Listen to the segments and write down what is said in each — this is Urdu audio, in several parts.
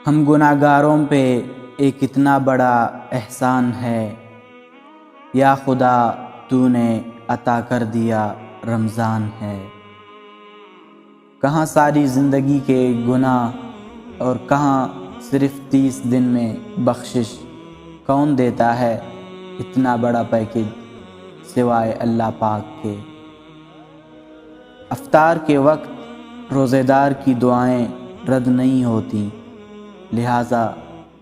ہم گناہگاروں پہ ایک اتنا بڑا احسان ہے، یا خدا تو نے عطا کر دیا رمضان ہے۔ کہاں ساری زندگی کے گناہ اور کہاں صرف 30 دن میں بخشش، کون دیتا ہے اتنا بڑا پیکج سوائے اللہ پاک کے۔ افطار کے وقت روزے دار کی دعائیں رد نہیں ہوتی، لہٰذا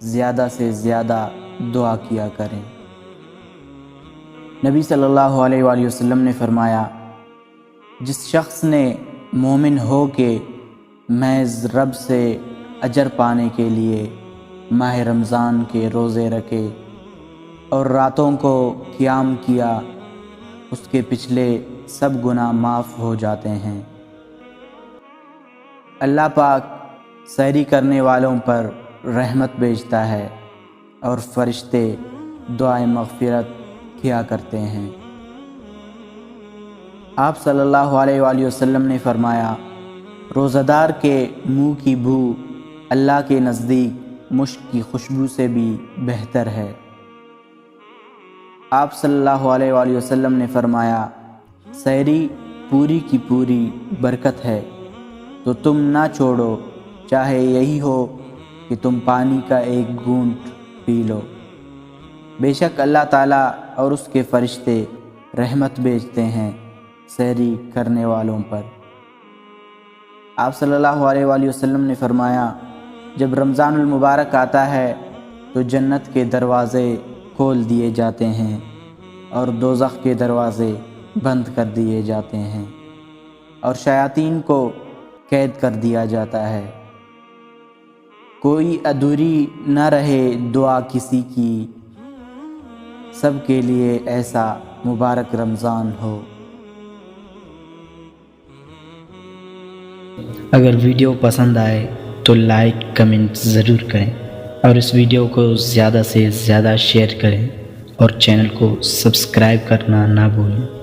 زیادہ سے زیادہ دعا کیا کریں۔ نبی صلی اللہ علیہ وآلہ وسلم نے فرمایا، جس شخص نے مومن ہو کے محض رب سے اجر پانے کے لیے ماہ رمضان کے روزے رکھے اور راتوں کو قیام کیا، اس کے پچھلے سب گناہ معاف ہو جاتے ہیں۔ اللہ پاک سحری کرنے والوں پر رحمت بھیجتا ہے اور فرشتے دعائیں مغفرت کیا کرتے ہیں۔ آپ صلی اللہ علیہ وآلہ وسلم نے فرمایا، روزہ دار کے منہ کی بو اللہ کے نزدیک مشک کی خوشبو سے بھی بہتر ہے۔ آپ صلی اللہ علیہ وآلہ وسلم نے فرمایا، سحری پوری کی پوری برکت ہے، تو تم نہ چھوڑو، چاہے یہی ہو کہ تم پانی کا ایک گھونٹ پی لو۔ بے شک اللہ تعالیٰ اور اس کے فرشتے رحمت بھیجتے ہیں سحری کرنے والوں پر۔ آپ صلی اللہ علیہ وآلہ وسلم نے فرمایا، جب رمضان المبارک آتا ہے تو جنت کے دروازے کھول دیے جاتے ہیں اور دوزخ کے دروازے بند کر دیے جاتے ہیں اور شیاطین کو قید کر دیا جاتا ہے۔ کوئی ادھوری نہ رہے دعا کسی کی، سب کے لیے ایسا مبارک رمضان ہو۔ اگر ویڈیو پسند آئے تو لائک کمنٹ ضرور کریں اور اس ویڈیو کو زیادہ سے زیادہ شیئر کریں اور چینل کو سبسکرائب کرنا نہ بھولیں۔